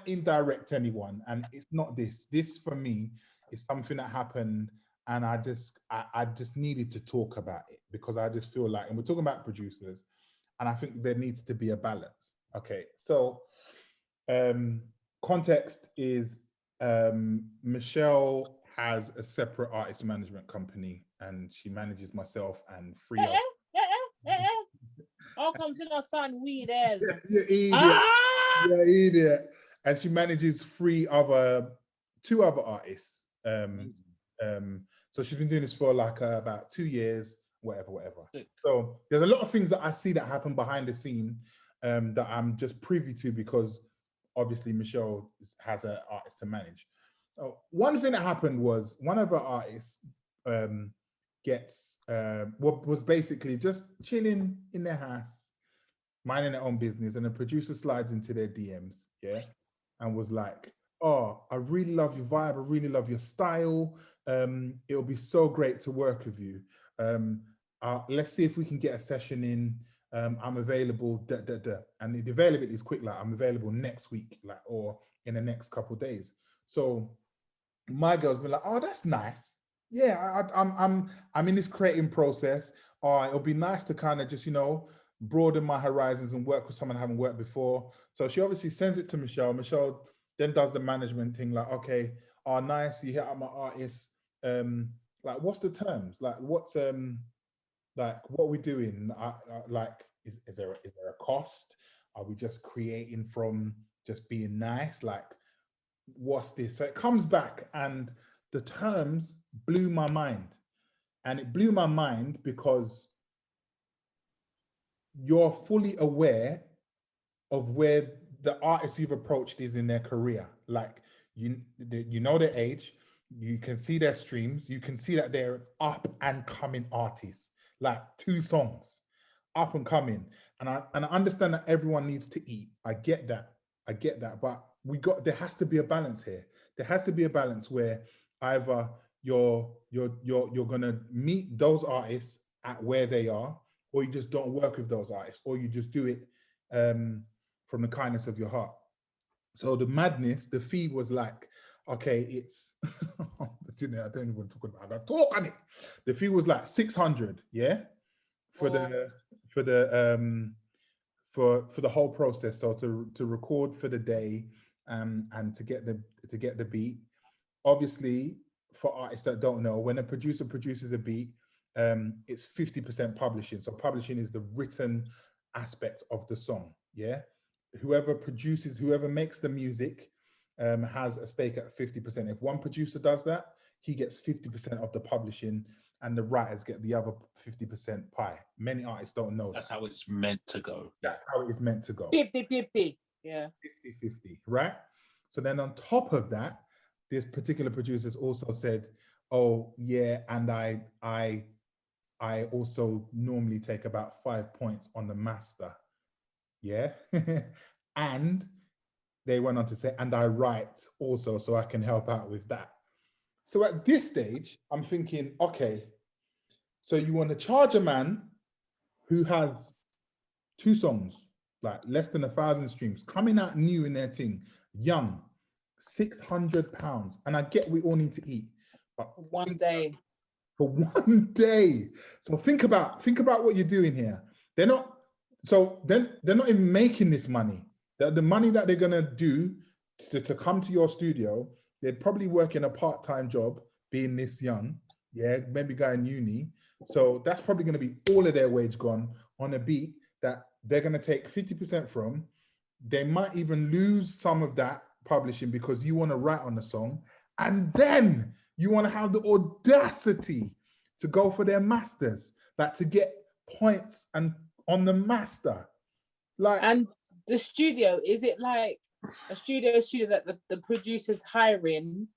to indirect anyone, and it's not this. This for me is something that happened, and I just needed to talk about it because I just feel like, and we're talking about producers, and I think there needs to be a balance. Okay, so um, context is Michelle has a separate artist management company, and she manages myself and three other. How come you not sound weird as? You idiot. Ah! Yeah, idiot. And she manages two other artists. So she's been doing this for like about 2 years, whatever. So there's a lot of things that I see that happen behind the scene that I'm just privy to because obviously Michelle has an artist to manage. One thing that happened was one of her artists what was basically just chilling in their house, minding their own business, and the producer slides into their DMs, yeah, and was like, "Oh, I really love your vibe. I really love your style. It'll be so great to work with you. Let's see if we can get a session in. I'm available. Da, da, da." And the availability is quick. Like I'm available next week, like or in the next couple of days. So my girl's been like, "Oh, that's nice. Yeah, I'm in this creating process. It'll be nice to kind of just broaden my horizons and work with someone I haven't worked before." So she obviously sends it to Michelle. Michelle then does the management thing, like, "Okay, nice, you hit up my artist. Like, what's the terms? Like, what's like, what are we doing? Like, is there a cost? Are we just creating from just being nice? Like, what's this?" So it comes back, and the terms blew my mind, and it blew my mind because you're fully aware of where the artists you've approached is in their career. Like you know their age, you can see their streams, you can see that they're up and coming artists, like 2 songs, up and coming. And I understand that everyone needs to eat. I get that. But there has to be a balance here. There has to be a balance where either you're gonna meet those artists at where they are, or you just don't work with those artists, or you just do it from the kindness of your heart. So the madness, the fee was like, okay, it's I don't even want to talk about that. Talk on it. The fee was like 600, yeah, for the whole process. So to record for the day, and to get the beat. Obviously, for artists that don't know, when a producer produces a beat, it's 50% publishing. So publishing is the written aspect of the song. Yeah, whoever makes the music, has a stake at 50%. If one producer does that, he gets 50% of the publishing, and the writers get the other 50% pie. Many artists don't know that's how it's meant to go. That's how it is meant to go. 50-50. Yeah. 50-50, right? So then on top of that, this particular producers also said, "Oh yeah, and I also normally take about 5 points on the master." Yeah. And they went on to say, "And I write also, so I can help out with that." So at this stage, I'm thinking, okay, so you want to charge a man who has 2 songs, like less than 1,000 streams, coming out new in their thing, young, £600. And I get we all need to eat, but One day. for one day. So think about what you're doing here. They're not even making this money. The money that they're gonna do to come to your studio, they'd probably work in a part-time job, being this young, yeah, maybe guy in uni. So that's probably gonna be all of their wage gone on a beat that they're gonna take 50% from. They might even lose some of that publishing because you want to write on the song, and then you want to have the audacity to go for their masters, like to get points and on the master. Like, and the studio, is it like a studio that the producer's hiring,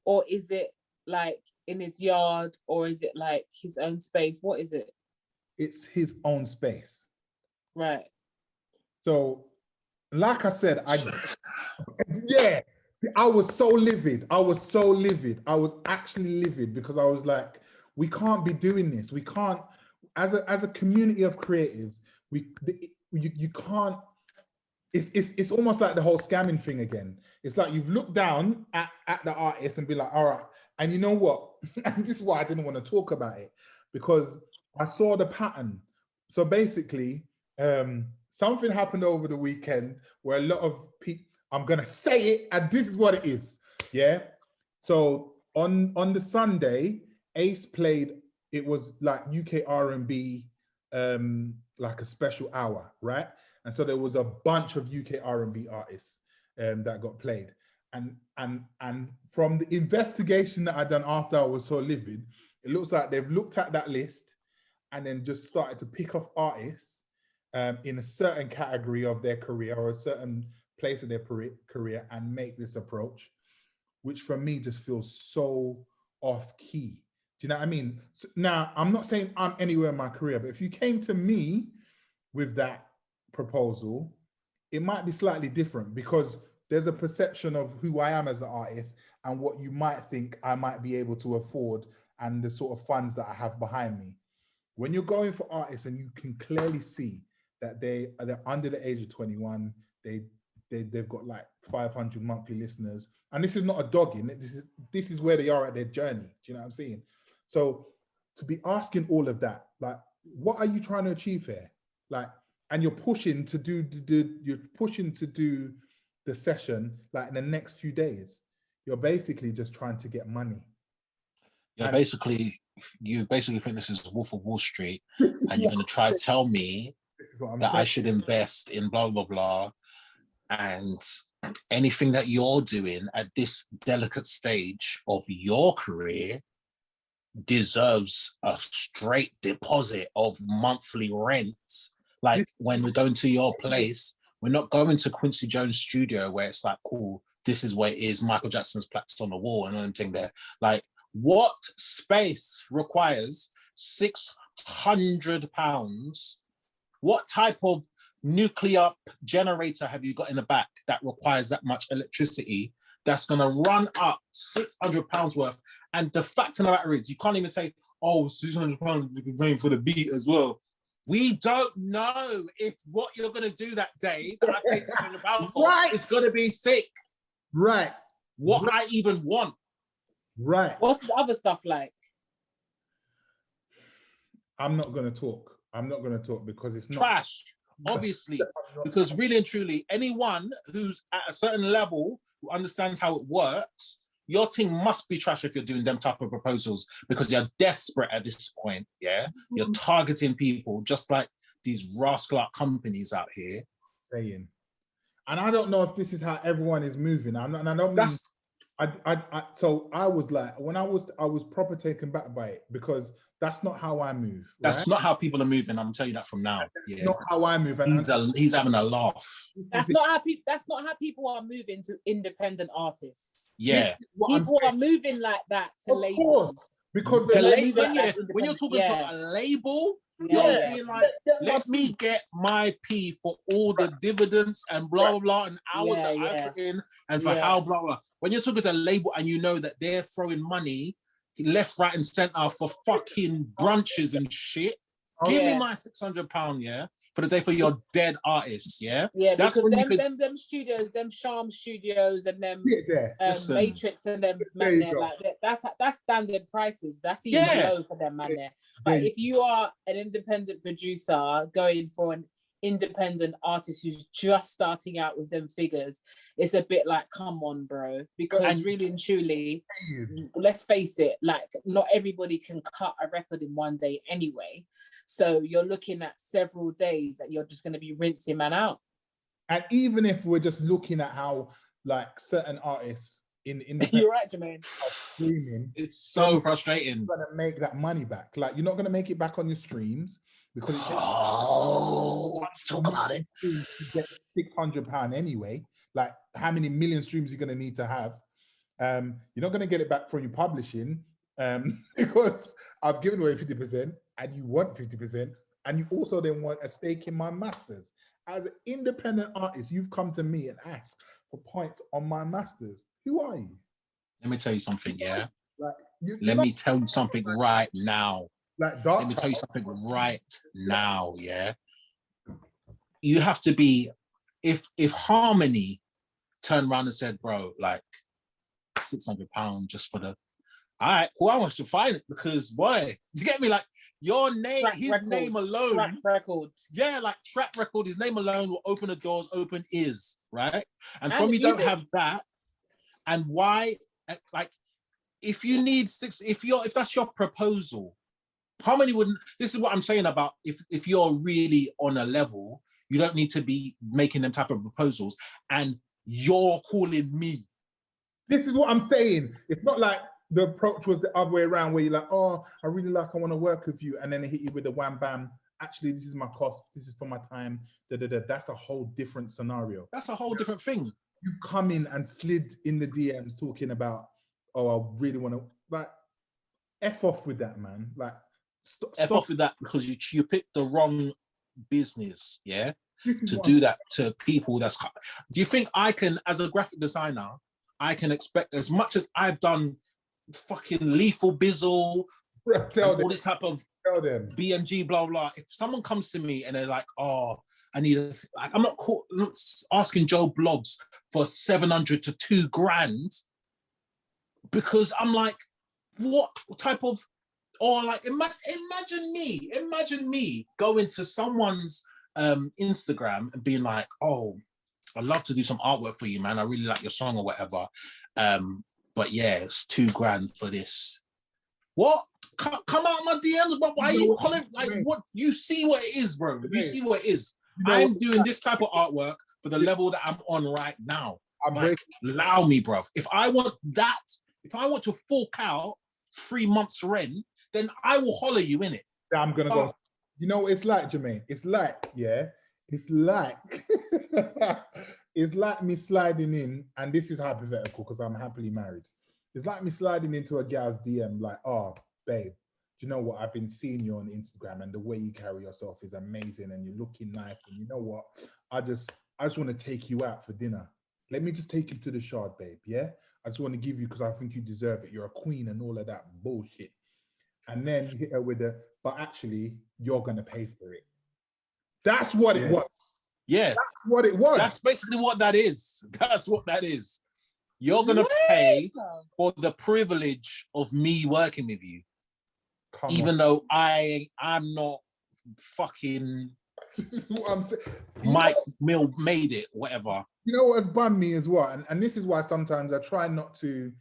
or is it like in his yard, or is it like his own space? What is it? It's his own space. Right. So, like I said, yeah, I was so livid. I was actually livid because I was like, we can't be doing this. We can't, as a community of creatives, you can't it's almost like the whole scamming thing again. It's like you've looked down at the artist and be like, all right, and you know what? And this is why I didn't want to talk about it, because I saw the pattern. So basically, something happened over the weekend where a lot of people, I'm gonna say it, and this is what it is. Yeah. So on the Sunday, Ace played, it was like UK R&B, like a special hour, right? And so there was a bunch of UK R&B artists that got played. And from the investigation that I done after I was so livid, it looks like they've looked at that list and then just started to pick off artists in a certain category of their career or a certain place of their career and make this approach, which for me just feels so off key. Do you know what I mean? So now, I'm not saying I'm anywhere in my career, but if you came to me with that proposal, it might be slightly different because there's a perception of who I am as an artist and what you might think I might be able to afford and the sort of funds that I have behind me. When you're going for artists and you can clearly see that they're under the age of 21, they've got like 500 monthly listeners, and this is not a dogging. This is where they are at their journey. Do you know what I'm saying? So to be asking all of that, like, what are you trying to achieve here? Like, and you're pushing to do the session like in the next few days. You're basically just trying to get money. You basically think this is Wolf of Wall Street, and you're going to try to tell me that I should invest in blah blah blah, and anything that you're doing at this delicate stage of your career deserves a straight deposit of monthly rent. Like when we're going to your place, we're not going to Quincy Jones' studio where it's like, cool, this is where it is, Michael Jackson's plaques on the wall and everything there. Like, what space requires £600? What type of nuclear generator have you got in the back that requires that much electricity that's going to run up £600 worth? And the fact of the matter is, you can't even say, oh, £600 you can pay for the beat as well. We don't know if what you're going to do that day that I paid £600 for is going to be sick. Right. What I even want. Right. What's the other stuff like? I'm not going to talk. Because it's not trash. Obviously, because really and truly, anyone who's at a certain level who understands how it works, your team must be trash if you're doing them type of proposals, because you're desperate at this point. Yeah, you're targeting people just like these rascal companies out here. Saying, and I don't know if this is how everyone is moving. I don't mean. So I was like, when I was proper taken back by it, because that's not how I move. That's not how people are moving. I'm telling you that from now. That's not how I move. And he's having a laugh. That's not how people are moving to independent artists. Yeah, people are moving like that to labels. Of course, because when you're talking to a label, you're being like, let me get my P for all the dividends and blah blah blah and hours that I put in and for how blah blah. When you're talking to a label and you know that they're throwing money left, right, and center for fucking brunches and shit, give me my £600, for the day for your dead artists, Yeah, that's because them studios, them Charm Studios and them Matrix and them man there, like that's standard prices. That's even low for them man there. But if you are an independent producer going for an independent artist who's just starting out with them figures, it's a bit like, come on, bro, because really and truly, let's face it, like not everybody can cut a record in one day anyway, so you're looking at several days that you're just going to be rinsing man out. And even if we're just looking at how like certain artists in you're right, Jermaine, streaming, it's so frustrating. You're gonna make that money back. Like, you're not gonna make it back on your streams, because it takes talk about it. To get £600 anyway. Like, how many million streams you're gonna need to have? You're not gonna get it back from your publishing, because I've given away 50% and you want 50%, and you also then want a stake in my masters. As an independent artist, you've come to me and asked for points on my masters. Who are you? Let me tell you something, yeah? Like, Let me tell you something right now. Like, let me tell you something right now, yeah? You have to be if Harmony turned around and said, bro, like £600 just for the, all right, well, I want to find it because, boy, you get me? Like, your name, name alone. Track record. Yeah, like track record, his name alone will open the doors, open ears, right? And from you don't have that, and why, like, if you need if that's your proposal, Harmony wouldn't, this is what I'm saying about if you're really on a level, you don't need to be making them type of proposals, and you're calling me. This is what I'm saying. It's not like the approach was the other way around where you're like, oh, I really like, I want to work with you. And then they hit you with the wham bam. Actually, this is my cost. This is for my time. That's a whole different scenario. That's a whole different thing. You've come in and slid in the DMs talking about, oh, I really want to, like, F off with that, man. Like, F off with that because you picked the wrong business, yeah? To do that to people do you think I can, as a graphic designer, I can expect as much as I've done fucking Lethal Bizzle, all this type of BMG, blah, blah. If someone comes to me and they're like, oh, I need I'm not asking Joe Blogs for 700 to 2 grand because I'm like, what type of, or like, imagine me going to someone's Instagram and being like, oh, I'd love to do some artwork for you, man. I really like your song or whatever. But yeah, it's 2 grand for this. What? Come out of my DMs, bro. Why are you calling? Like, what? You see what it is, bro. You see what it is. I'm doing this type of artwork for the level that I'm on right now. Allow me, bro. If I want to fork out 3 months rent, then I will holler you in it. I'm gonna go. You know what it's like, Jermaine? It's like, yeah, it's like it's like me sliding in, and this is hypothetical because I'm happily married. It's like me sliding into a gal's DM like, oh, babe, do you know what? I've been seeing you on Instagram and the way you carry yourself is amazing and you're looking nice. And you know what? I just want to take you out for dinner. Let me just take you to the Shard, babe, yeah? I just want to give you, because I think you deserve it. You're a queen and all of that bullshit. And then you hit her with but actually, you're going to pay for it. That's what it was. Yeah. That's what it was. That's basically what that is. That's what that is. You're going to pay for the privilege of me working with you. Even though I'm not fucking what I'm saying. Mike Mill made it, whatever. You know what has bummed me as well? And this is why sometimes I try not to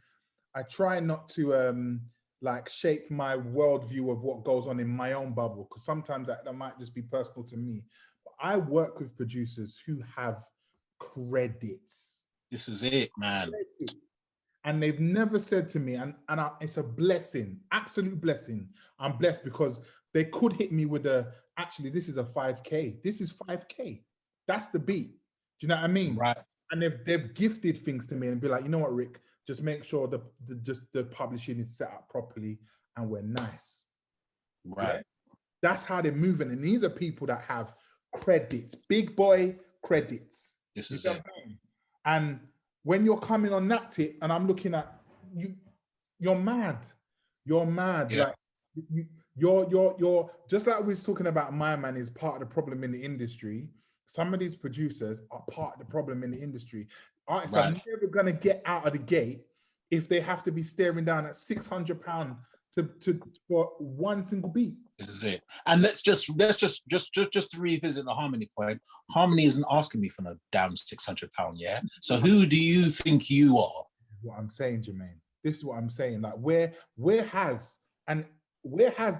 like shape my worldview of what goes on in my own bubble, because sometimes that might just be personal to me. But I work with producers who have credits. This is it, man. And they've never said to me, it's a blessing, absolute blessing. I'm blessed because they could hit me with actually, this is a 5K. This is 5K. That's the beat. Do you know what I mean? Right. And they've gifted things to me and be like, you know what, Rick, just make sure the publishing is set up properly and we're nice. Right. Yeah? That's how they're moving. And these are people that have credits, big boy credits. This is it. And when you're coming on that tip and I'm looking at you, you're mad. You're mad. Yeah. Like you're just like we was talking about. My man is part of the problem in the industry. Some of these producers are part of the problem in the industry. Artists are never gonna get out of the gate if they have to be staring down at £600 for one single beat. This is it. And let's just to revisit the Harmony point. Harmony isn't asking me for no damn £600, yeah? So who do you think you are? This is what I'm saying, Jermaine. This is what I'm saying. Like where has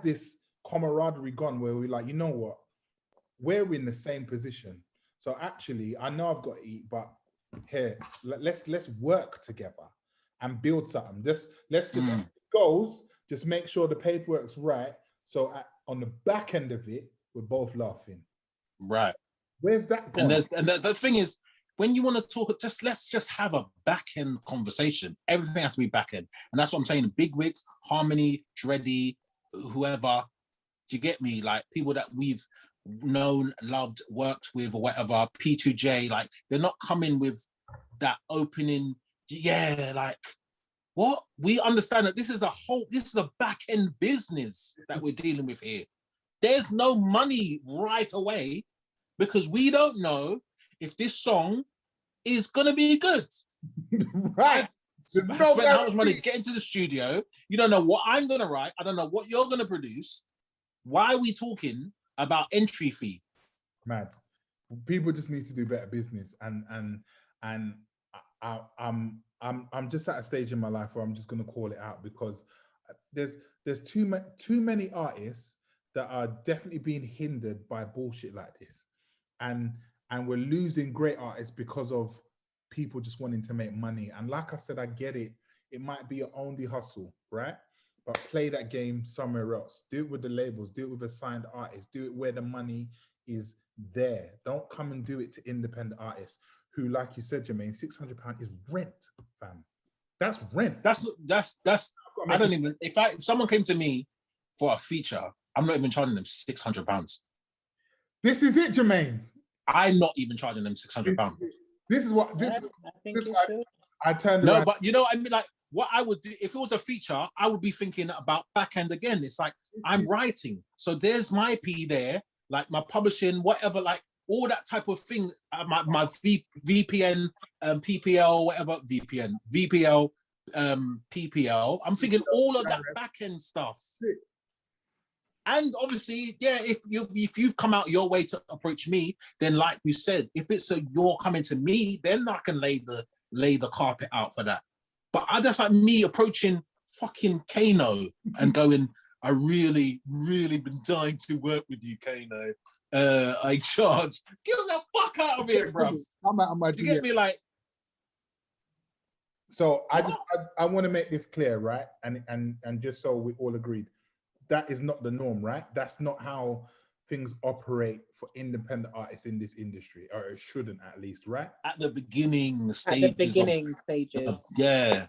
this camaraderie gone where we're like, you know what? We're in the same position. So actually, I know I've got to eat, but here, let's work together and build something. Let's just goals, just make sure the paperwork's right. So on the back end of it, we're both laughing. Right. Where's that gone? And the thing is, when you want to talk, let's just have a back end conversation. Everything has to be back end. And that's what I'm saying. Big wigs, Harmony, Dreddy, whoever, do you get me? Like people that we've known, loved, worked with or whatever, P2J, like they're not coming with that opening, like, what? We understand that this is a back-end business that we're dealing with here. There's no money right away because we don't know if this song is gonna be good. Right. I spent how much money getting to the studio. You don't know what I'm gonna write. I don't know what you're gonna produce. Why are we talking about entry fee? Mad. People just need to do better business, and I'm just at a stage in my life where I'm just gonna call it out, because there's too many artists that are definitely being hindered by bullshit like this, and we're losing great artists because of people just wanting to make money. And like I said, I get it. It might be your only hustle, right? But play that game somewhere else. Do it with the labels. Do it with a signed artist. Do it where the money is there. Don't come and do it to independent artists who, like you said, Jermaine, £600 is rent, fam. That's rent. That's. I don't even. If someone came to me for a feature, I'm not even charging them £600. This is it, Jermaine. I'm not even charging them £600. This is what I turned around. No, but you know, I mean, like, what I would do if it was a feature, I would be thinking about back end again. It's like I'm writing, so there's my P there, like my publishing, whatever, like all that type of thing. My VPN, PPL, whatever, VPL, PPL. I'm thinking all of that back end stuff. And obviously, yeah, if you've come out your way to approach me, then like you said, if it's you're coming to me, then I can lay the carpet out for that. But I just like me approaching fucking Kano and going, I really, really been dying to work with you, Kano. I charge. Get the fuck out of here, bruv. I'm out of my You get me, like. So I want to make this clear, right? And just so we all agreed, that is not the norm, right? That's not how things operate for independent artists in this industry, or it shouldn't, at least, right? At the beginning stages. Yeah.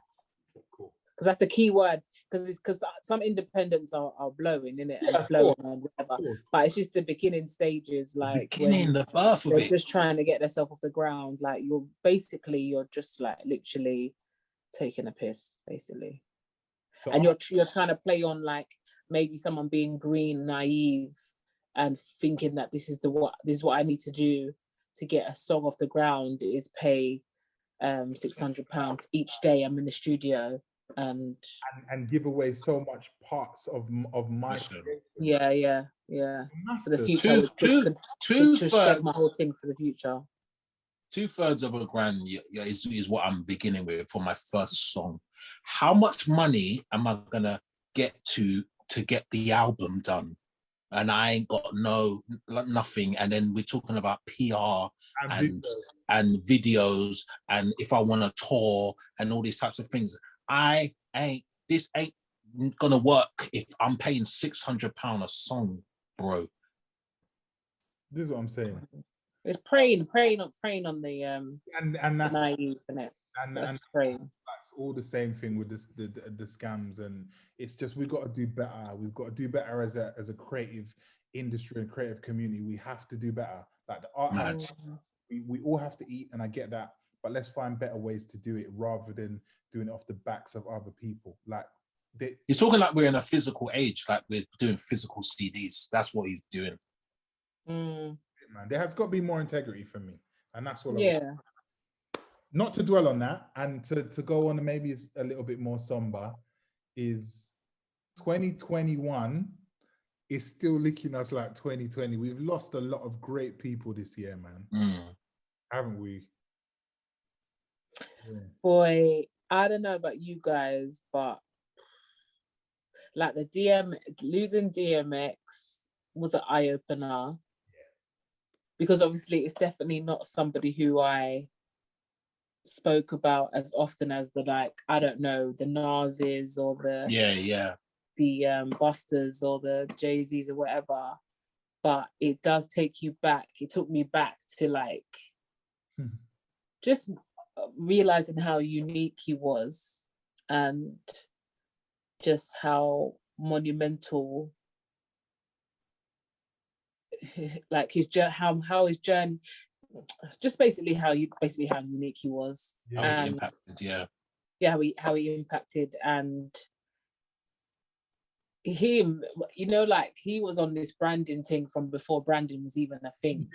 Cool. Because that's a key word. Because some independents are blowing, innit, and flowing and whatever. But it's just the beginning stages, like the birth of it. They're just trying to get themselves off the ground. Like you're just like literally taking a piss, basically. So and you're trying to play on like maybe someone being green, naive, and thinking that this is what I need to do to get a song off the ground is pay £600 each day I'm in the studio and give away so much parts of my yeah for the future. Two thirds my whole thing for the future. 2/3 of £1,000 is what I'm beginning with for my first song. How much money am I gonna get to get the album done? And I ain't got nothing. And then we're talking about PR and videos, and if I want to tour and all these types of things. This ain't gonna work if I'm paying £600 a song, bro. This is what I'm saying. It's preying on the and that's naive, isn't it? And that's all the same thing with the scams, and it's just we've got to do better. We've got to do better as a creative industry and creative community. We have to do better. Like the art, we all have to eat, and I get that. But let's find better ways to do it rather than doing it off the backs of other people. Like he's talking like we're in a physical age, like we're doing physical CDs. That's what he's doing. Man, there has got to be more integrity for me, and that's what. Yeah. Not to dwell on that, and to go on and maybe it's a little bit more somber, is 2021 is still licking us like 2020. We've lost a lot of great people this year, man. Haven't we? Yeah. Boy, I don't know about you guys, but like losing DMX was an eye-opener. Because obviously it's definitely not somebody who I spoke about as often as the, like, I don't know, the Nas's or the the Busters or the Jay-Z's or whatever. But it does take you back. It took me back to like just realizing how unique he was and just how monumental, like how his journey, just basically how unique he was. How he impacted, how he impacted, and him, you know, like he was on this branding thing from before branding was even a thing.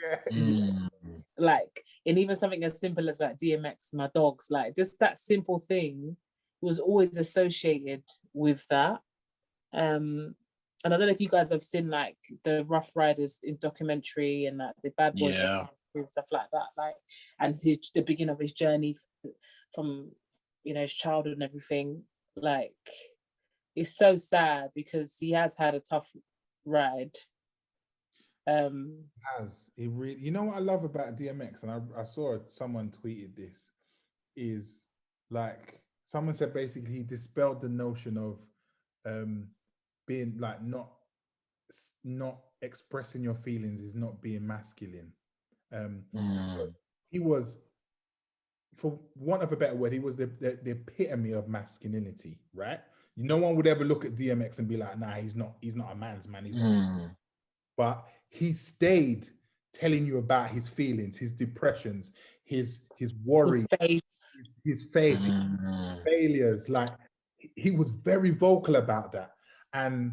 Like, and even something as simple as like DMX, my dogs, like just that simple thing was always associated with that. And I don't know if you guys have seen like the Rough Riders in documentary and like the Bad Boy and stuff like that, like, and the beginning of his journey from, you know, his childhood and everything. Like, it's so sad because he has had a tough ride. He really, you know what I love about DMX, and I saw someone tweeted this, is like someone said basically he dispelled the notion of being like not expressing your feelings is not being masculine. He was, for want of a better word, he was the epitome of masculinity, right? No one would ever look at DMX and be like, nah, he's not a man's man. He's not. But he stayed telling you about his feelings, his depressions, his worry, his faith, his failures. Like, he was very vocal about that. And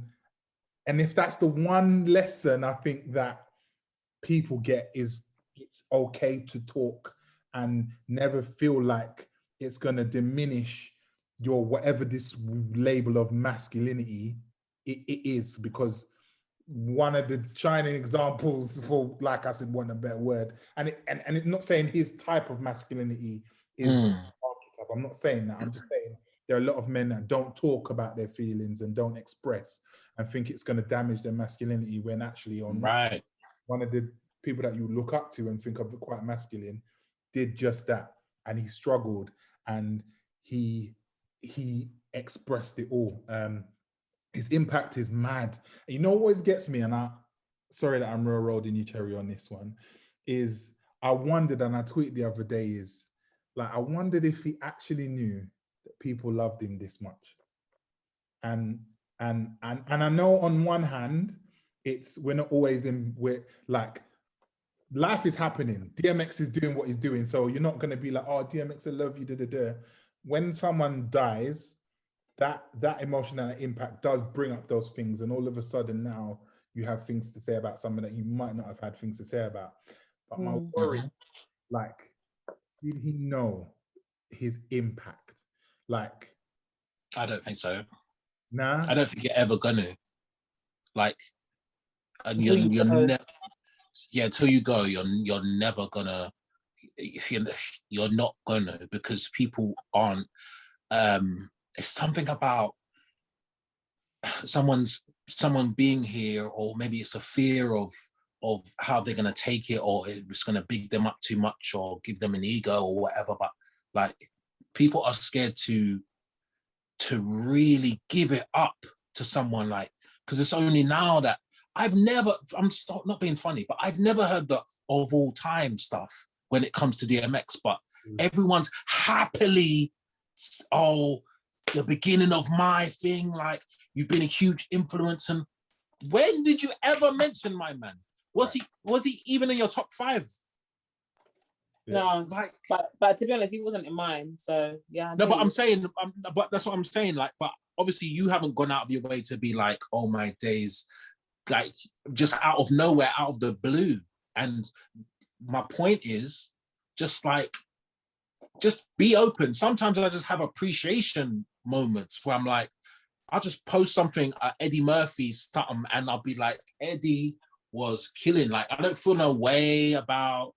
if that's the one lesson I think that people get, is it's okay to talk and never feel like it's going to diminish your whatever this label of masculinity it is, because one of the shining examples, for like I said, one a better word, and it's not saying his type of masculinity is archetype. I'm not saying that. I'm just saying there are a lot of men that don't talk about their feelings and don't express and think it's going to damage their masculinity, when actually one of the people that you look up to and think of quite masculine did just that, and he struggled and he expressed it all. His impact is mad. You know what always gets me, and sorry that I'm railroading you, Cherry, on this one, is I wondered, and I tweeted the other day, is like, I wondered if he actually knew that people loved him this much. And I know on one hand, we're not always we're like, life is happening. DMX is doing what he's doing. So you're not going to be like, oh, DMX, I love you, When someone dies, that emotional impact does bring up those things. And all of a sudden now you have things to say about someone that you might not have had things to say about. But my worry, like, did he know his impact? Like, I don't think so. Nah. I don't think you're ever gonna. Like, and you're never. Yeah, until you go, you're never gonna. You're not gonna, because people aren't. It's something about someone being here, or maybe it's a fear of how they're gonna take it, or it's gonna big them up too much, or give them an ego, or whatever. But like, people are scared to really give it up to someone, like, because it's only now that I'm not being funny, but I've never heard the of all time stuff when it comes to DMX, but everyone's happily, oh, the beginning of my thing, like, you've been a huge influence. And when did you ever mention my man? Was he even in your top 5? No, like, but to be honest, he wasn't in mine. So yeah. No, but I'm saying, but that's what I'm saying. Like, but obviously you haven't gone out of your way to be like, oh my days, like, just out of nowhere, out of the blue. And my point is, just be open. Sometimes I just have appreciation moments where I'm like, I'll just post something, Eddie Murphy's something, and I'll be like, Eddie was killing. Like, I don't feel no way about,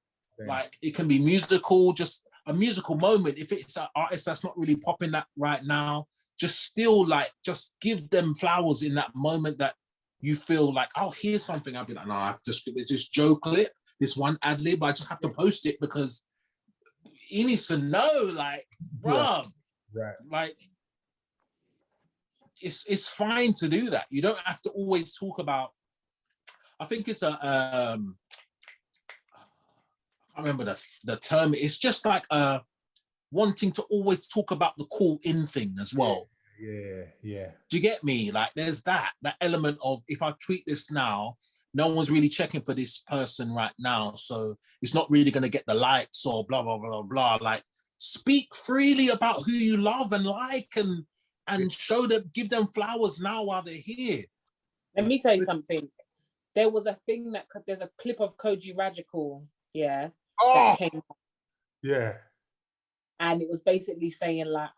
like, it can be musical, just a musical moment. If it's an artist that's not really popping that right now, just still, like, just give them flowers in that moment that you feel like, oh, here's something. I'll be like, no, it's this Joe clip, this one ad lib, I just have to post it because he needs to know, like, bruh, like, it's fine to do that. You don't have to always talk about, I think it's I remember the term. It's just like wanting to always talk about the cool in thing as well. Yeah. Do you get me? Like, there's that element of, if I tweet this now, no one's really checking for this person right now, so it's not really going to get the likes or blah blah blah blah. Like, speak freely about who you love and like, and and show them, give them flowers now while they're here. Let me tell you something. There was a thing there's a clip of Koji Radical, yeah. Oh, yeah. And it was basically saying like,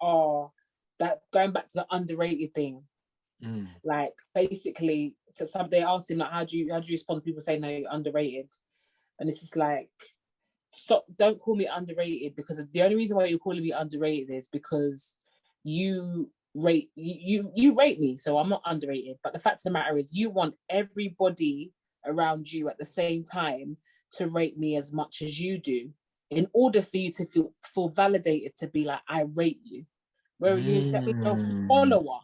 that going back to the underrated thing. Like basically, they asked him like, how do you respond to people saying no, you're underrated? And it's just like, stop! Don't call me underrated, because the only reason why you're calling me underrated is because you rate me, so I'm not underrated. But the fact of the matter is, you want everybody around you at the same time to rate me as much as you do, in order for you to feel validated to be like, I rate you. Where you're a follower,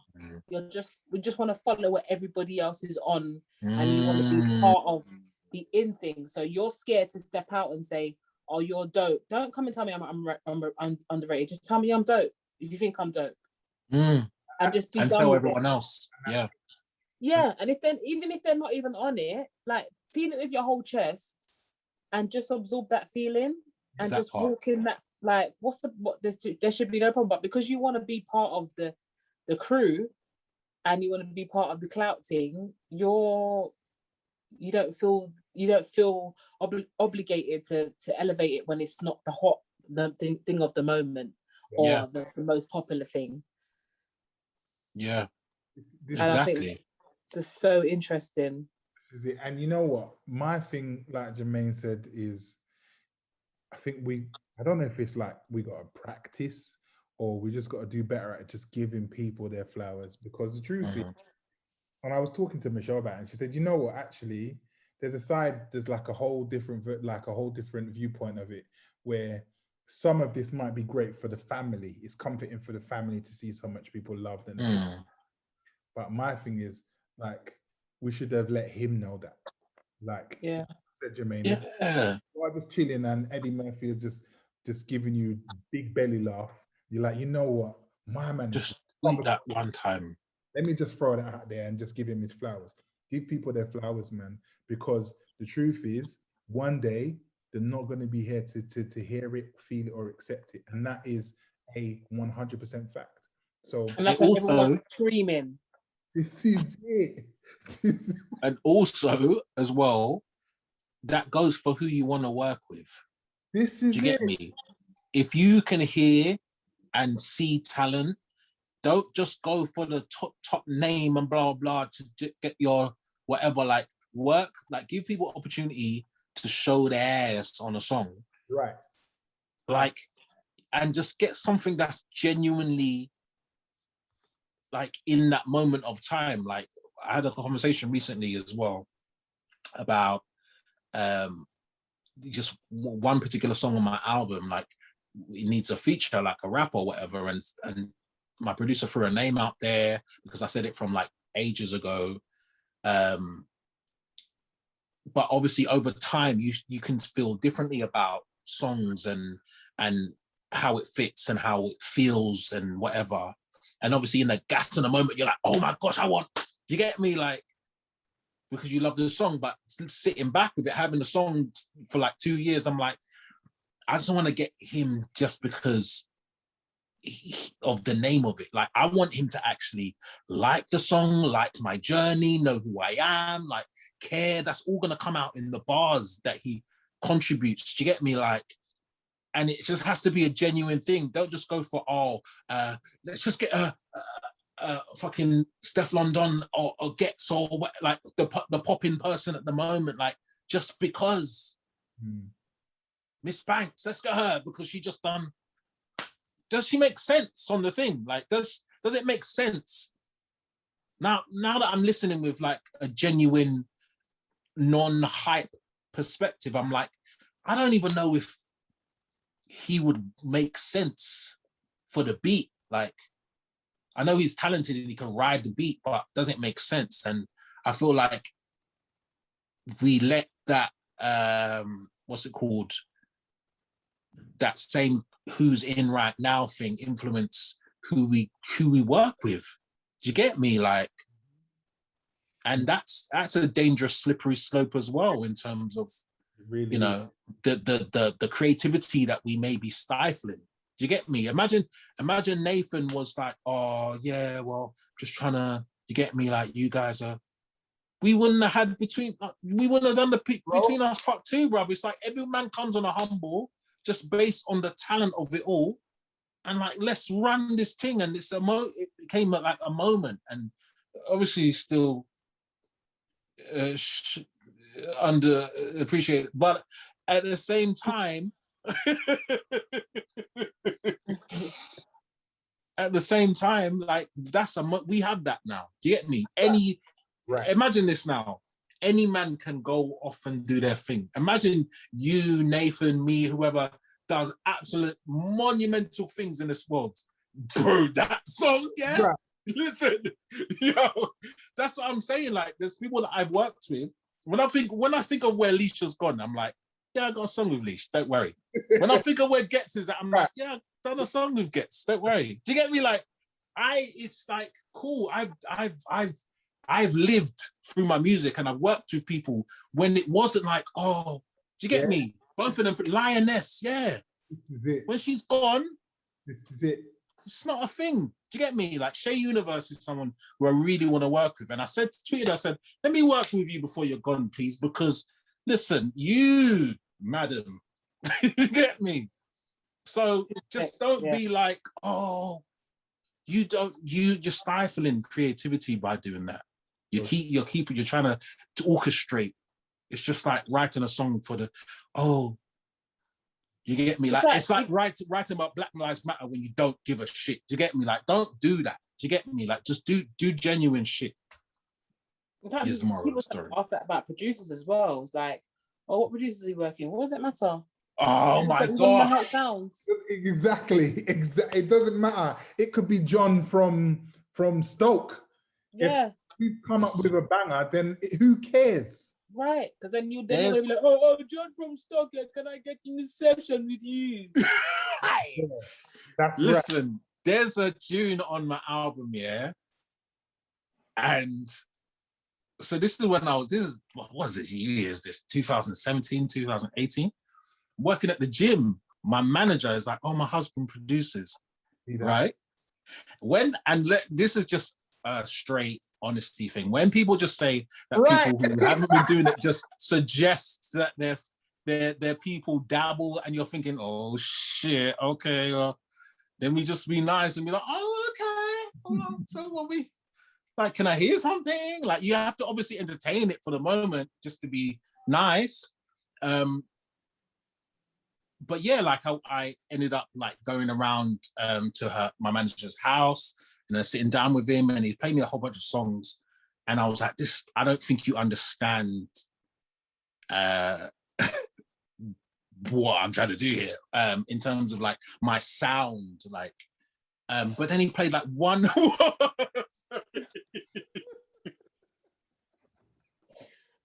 we just want to follow what everybody else is on, and you want to be part of the in thing. So you're scared to step out and say, "Oh, you're dope." Don't come and tell me I'm underrated. Just tell me I'm dope if you think I'm dope, and just be done tell with everyone it. else. Yeah, and even if they're not even on it, like feel it with your whole chest, and just absorb that feeling, and just walk in that. Like, there should be no problem. But because you want to be part of the crew, and you want to be part of the clout thing, you don't feel obligated to elevate it when it's not the thing of the moment, or the most popular thing. Yeah, and exactly. I think that's so interesting. This is it. And you know what? My thing, like Jermaine said, is I think I don't know if it's like we got to practice, or we just got to do better at just giving people their flowers. Because the truth is, when I was talking to Michelle about it, and she said, you know what, actually, there's like a whole different viewpoint of it, where some of this might be great for the family. It's comforting for the family to see so much people loved and hate. But my thing is, like, we should have let him know that. Like, said Jermaine, why just chilling and Eddie Murphy is just giving you big belly laugh. You're like, you know what, my man, just tweet that one time. Let me just throw that out there and just give him his flowers. Give people their flowers, man, because the truth is, one day they're not going to be here to hear it, feel it, or accept it, and that is a 100% fact. So, and that's also everyone screaming. This is it. And also, as well, that goes for who you want to work with. This is Do you get me? If you can hear and see talent, don't just go for the top name and blah blah to get your whatever. Like, work, like, give people opportunity to show their ass on a song, right? Like, and just get something that's genuinely like in that moment of time. Like, I had a conversation recently as well about just one particular song on my album. Like, it needs a feature, like a rap or whatever, and my producer threw a name out there because I said it from like ages ago. But obviously over time you can feel differently about songs and how it fits and how it feels and whatever. And obviously in the gas in the moment, you're like, oh my gosh, do you get me? Like, because you love the song, but sitting back with it, having the song for like 2 years, I'm like, I just want to get him just because of the name of it. Like, I want him to actually like the song, like my journey, know who I am, like care. That's all going to come out in the bars that he contributes. Do you get me? Like, and it just has to be a genuine thing. Don't just go for, let's just get a fucking Steph London or Gets or what, like the popping person at the moment, like just because. Miss Banks, let's get her because she just done. Does she make sense on the thing? Like, does it make sense? Now that I'm listening with like a genuine, non-hype perspective, I'm like, I don't even know if he would make sense for the beat. Like, I know he's talented and he can ride the beat, but doesn't make sense. And I feel like we let that what's it called? That same who's in right now thing influence who we work with. Do you get me? Like, and that's a dangerous slippery slope as well in terms of really, you know, the creativity that we may be stifling. Do Do you get me? Imagine Nathan was like, oh yeah, well, just trying to, you get me? Like, you guys are, we wouldn't have had we wouldn't have done the Between Us Part 2, bruv. It's like every man comes on a humble, just based on the talent of it all. And like, let's run this thing. And it became like a moment. And obviously still underappreciated. But at the same time, like, we have that now. Do you get me? Imagine this now. Any man can go off and do their thing. Imagine you, Nathan, me, whoever does absolute monumental things in this world. Bro, that song, yeah? Right. Listen, yo, that's what I'm saying. Like, there's people that I've worked with. When I think of where Leisha's gone, I'm like, yeah, I got a song with Leash, don't worry. When I think of where Gets is at, I'm like, yeah, I've done a song with Gets, don't worry. Do you get me? Like, it's like, cool. I've lived through my music and I've worked with people when it wasn't like, oh, do you get me? Both of them, Lioness, yeah. This is it. When she's gone, this is it. It's not a thing. Do you get me? Like, Shay Universe is someone who I really want to work with. And I said, let me work with you before you're gone, please. Because, listen, you, madam, you get me? So just don't be like, oh, you're stifling creativity by doing that. You're trying to orchestrate. It's just like writing a song for you get me? Like, it's like writing about Black Lives Matter when you don't give a shit. Do you get me? Like, don't do that. Do you get me? Like, just do genuine shit. Is the moral of the story. Ask that about producers as well. It's like, oh, what producers are you working? What does it matter? Oh my God. How it sounds. Exactly. It doesn't matter. It could be John from Stoke. Yeah. If you come up with a banger, then who cares? Right, because then you'll be like, oh, John from Stoke, can I get in this session with you? Listen, there's a tune on my album, yeah? And so this is when what was it, years, this 2017, 2018? Working at the gym, my manager is like, oh, my husband produces, right? This is just a straight honesty thing. When people just say that people who haven't been doing it just suggest that their people dabble, and you're thinking, oh shit, okay, well, then we just be nice and be like, oh, okay, so what we like, can I hear something? Like, you have to obviously entertain it for the moment just to be nice. But yeah, like I ended up like going around to my manager's house and then sitting down with him, and he played me a whole bunch of songs, and I was like, I don't think you understand what I'm trying to do here in terms of like my sound, like. But then he played like one.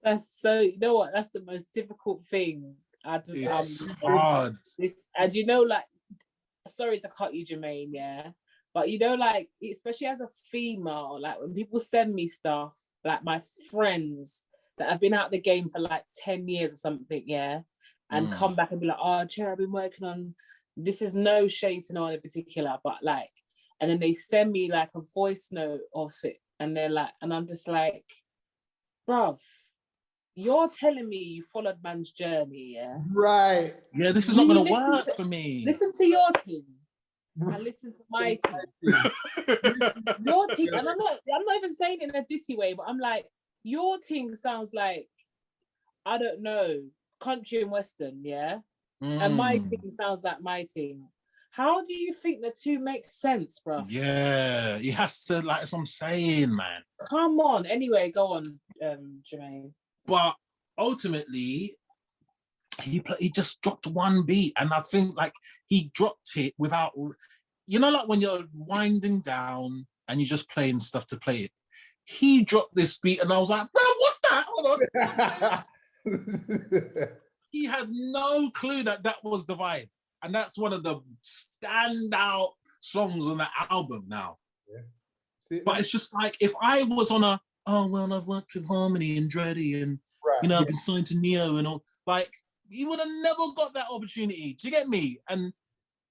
That's so. You know what? That's the most difficult thing. It's hard. And you know, like, sorry to cut you, Jermaine, yeah, but you know, like, especially as a female, like when people send me stuff, like my friends that have been out the game for like 10 years or something, yeah, and come back and be like, oh, Cher, I've been working on, this is no shade to no one in particular, but like, and then they send me like a voice note of it, and they're like, and I'm just like, bruv, you're telling me you followed man's journey, yeah? Right. Yeah, this is not going to work for me. Listen to your team and listen to my team. Your team, and I'm not even saying it in a dissy way, but I'm like, your team sounds like, I don't know, country and western, yeah? And my team sounds like my team. How do you think the two make sense, bro? Yeah, he has to, like, that's what I'm saying, man. Come on. Anyway, go on, Jermaine. But ultimately, he just dropped one beat, and I think like he dropped it without, you know, like when you're winding down and you're just playing stuff to play it. He dropped this beat, and I was like, bro, what's that? Hold on. He had no clue that was the vibe, and that's one of the standout songs on the album now. Yeah. See, but it's just like, if I was on a, oh, well, I've worked with Harmony and Dreddy and, you know, I've been signed to Neo and all, like, he would have never got that opportunity. Do you get me? And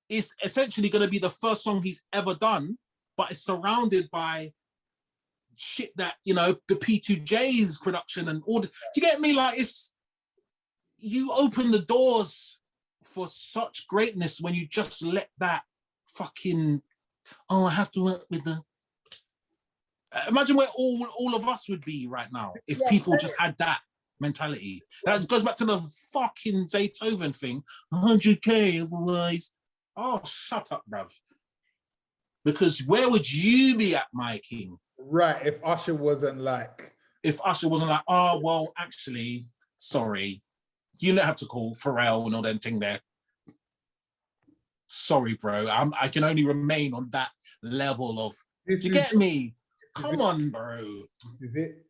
it's essentially going to be the first song he's ever done, but it's surrounded by shit that, you know, the P2J's production and all. Do you get me? Like, it's, you open the doors for such greatness when you just let that fucking, oh, I have to work with the. Imagine where all of us would be right now if people just had that mentality. That goes back to the fucking Zaytoven thing. 100K otherwise. Oh, shut up, bruv. Because where would you be at, my king? Right, if Usher wasn't like... oh, well, actually, sorry. You don't have to call Pharrell and all them thing there. Sorry, bro. I can only remain on that level of... Do you get me? Come on, bro. This is it.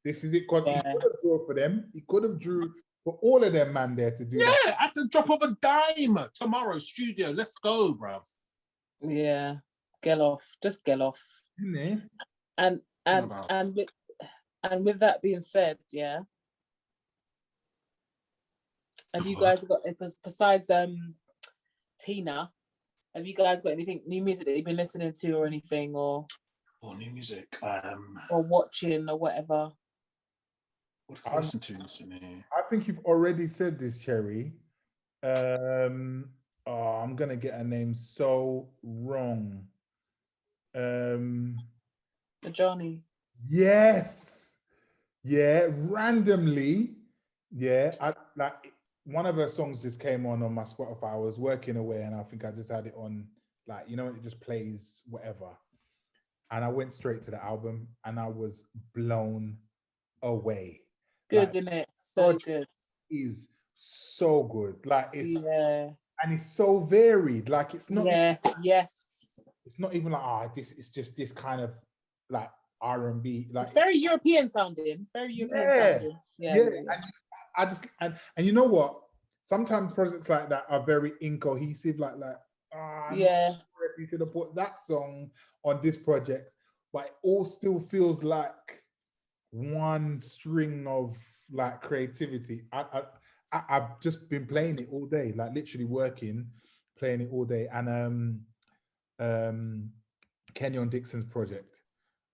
This is it. He could have drew for them. He could have drew for all of them, man, there to do that. Yeah, at the drop of a dime. Tomorrow, studio. Let's go, bruv. Yeah. Get off. Just get off. Mm-hmm. And with that being said, yeah. Have you guys got, besides Tina, have you guys got anything, new music that you've been listening to or anything, or new music, or watching or whatever? What I listen to recently? I think you've already said this, Cherry. I'm gonna get a name so wrong. Johnny. Yes. Yeah, randomly. Yeah, I like one of her songs just came on my Spotify. I was working away and I think I just had it on, like, you know, it just plays whatever. And I went straight to the album and I was blown away. Good, like, isn't it? So good. Is so good. Like, it's and it's so varied. Like, it's not it's not even like this, it's just this kind of like R&B. Like, it's very European sounding. Very European sounding. Yeah. And you know what? Sometimes projects like that are very incohesive. I'm not sure if you could have put that song on this project, but it all still feels like one string of like creativity. I've just been playing it all day, like literally working, playing it all day. And Kenyon Dixon's project.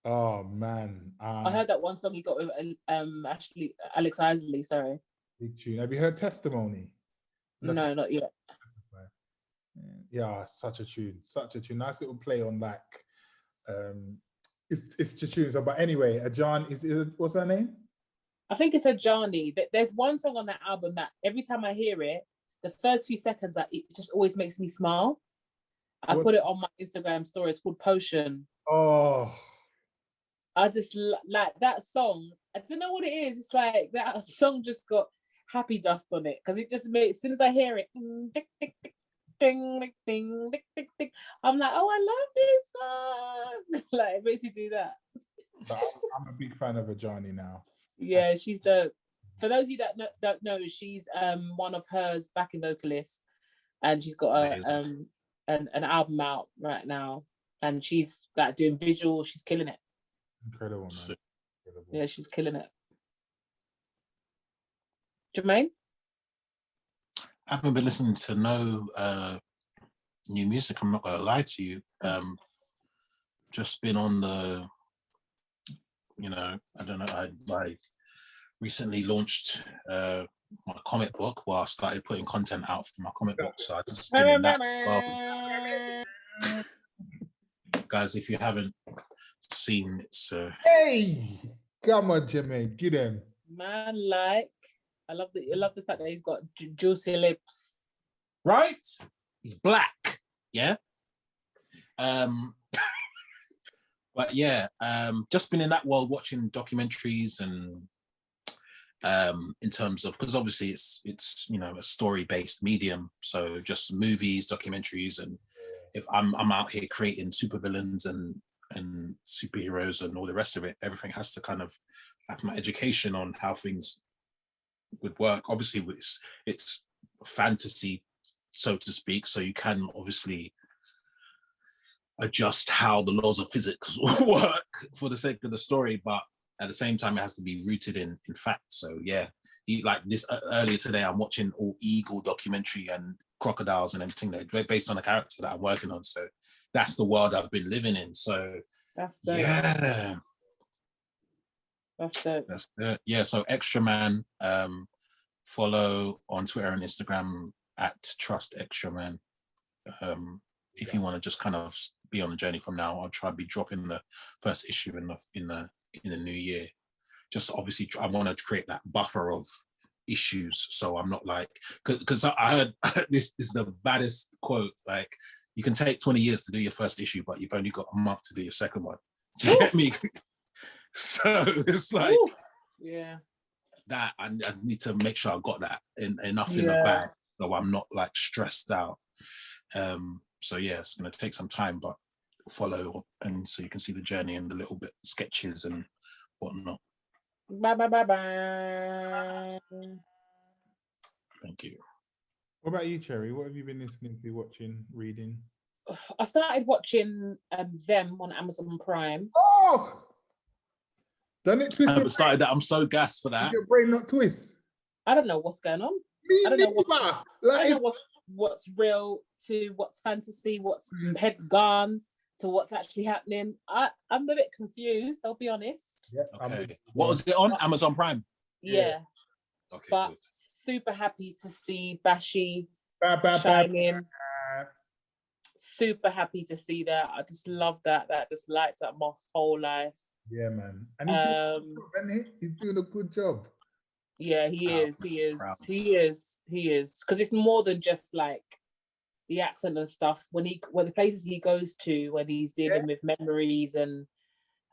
Oh man, I heard that one song he got with Alex Isley. Sorry. Big tune. Have you heard Testimony? No, not yet. Yeah, such a tune. Nice little play on like, it's just tunes. But anyway, Ajani is what's her name? I think it's Ajani. There's one song on that album that every time I hear it, the first few seconds, it just always makes me smile. I put it on my Instagram story. It's called Potion. Oh. I just like that song. I don't know what it is. It's like that song just got happy dust on it because it just makes, as soon as I hear it, ding, ding, ding, ding, ding, I'm like, oh, I love this song. Like, it makes you do that. But I'm a big fan of Ajani now. Yeah, she's the. For those of you that don't know, she's one of hers backing vocalists, and she's got an album out right now, and she's like doing visuals. She's killing it. Incredible, man. Incredible. Yeah, she's killing it. Jermaine? I haven't been listening to no new music, I'm not gonna lie to you. Just been on the, you know, I don't know, I recently launched my comic book, where I started putting content out for my comic book, so I just been in that world. Guys, if you haven't seen it, hey, come on, Jermaine, get him. Man, like, I love the fact that he's got juicy lips. Right? He's black, yeah. But yeah, just been in that world watching documentaries and in terms of, because obviously it's you know, a story-based medium, so just movies, documentaries, and if I'm out here creating supervillains and superheroes and all the rest of it, everything has to kind of have my education on how things would work. Obviously it's fantasy, so to speak, so you can obviously adjust how the laws of physics work for the sake of the story, but at the same time it has to be rooted in fact. So yeah, like this earlier today I'm watching All Eagle documentary, and crocodiles and everything. They're based on a character that I'm working on. So that's the world I've been living in. So that's dope. Yeah. That's dope. That's it. Yeah. So Extra Man, follow on Twitter and Instagram at Trust Extra Man. If you want to just kind of be on the journey from now, I'll try to be dropping the first issue in the new year. Just obviously, I want to create that buffer of issues, so I'm not like, because I heard this is the baddest quote. Like, you can take 20 years to do your first issue, but you've only got a month to do your second one. Do you get me? So it's like, yeah, that I need to make sure I got that enough in the bag, so I'm not like stressed out. So yeah, it's gonna take some time, but follow, and so you can see the journey and the little bit sketches and whatnot. Bye. Thank you. What about you, Cherry? What have you been listening to, watching, reading? I started watching Them on Amazon Prime. Oh, done it twist. I haven't started that. I'm so gassed for that. Your brain not twist. I don't know what's going on. I don't know what's real to what's fantasy, what's head gone to what's actually happening. I'm a bit confused, I'll be honest. Yeah, okay. What was it on? Amazon Prime? Yeah. Okay, but good. Super happy to see Bashi shining. Super happy to see that. I just love that. That just lights up my whole life. Yeah, man. And he's doing a good job. Yeah, he is. Because it's more than just like the accent and stuff. When the places he goes to, when he's dealing with memories and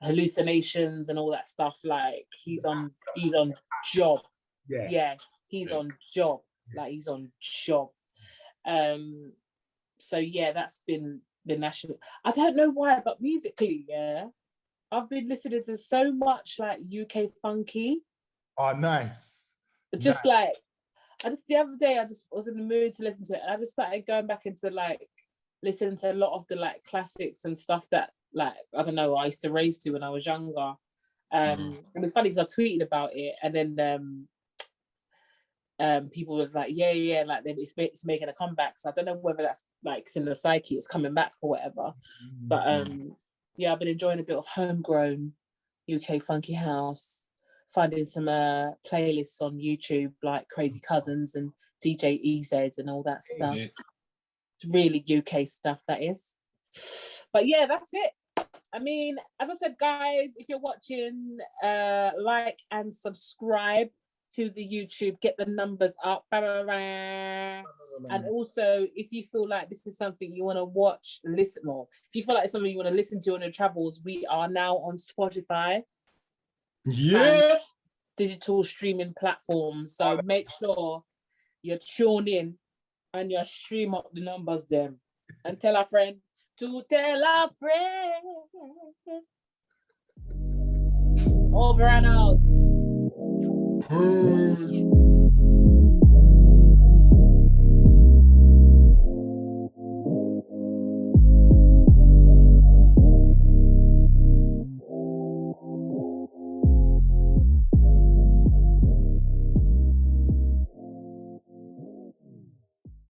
hallucinations and all that stuff, like he's on job. Yeah, he's on job. Like he's on job. So yeah, that's been national. I don't know why, but musically, yeah, I've been listening to so much like UK funky. Oh, nice. Just like, the other day, I just was in the mood to listen to it, and I just started going back into like listening to a lot of the like classics and stuff that, like, I don't know, I used to rave to when I was younger. And it's funny because I tweeted about it, and then people was like, yeah, like it's making a comeback. So I don't know whether that's like it's in the psyche, it's coming back or whatever. But yeah, I've been enjoying a bit of homegrown UK funky house, finding some playlists on YouTube like Crazy Cousins and DJ EZ and all that stuff. It's really UK stuff, that is. But yeah, that's it. I mean, as I said, guys, if you're watching, like and subscribe to the YouTube, get the numbers up. And also, if you feel like this is something you want to watch, listen more. If you feel like it's something you want to listen to on your travels, we are now on Spotify. Yeah. Digital streaming platforms. So make sure you tune in and you stream up the numbers then. And tell a friend to tell a friend. Over and out.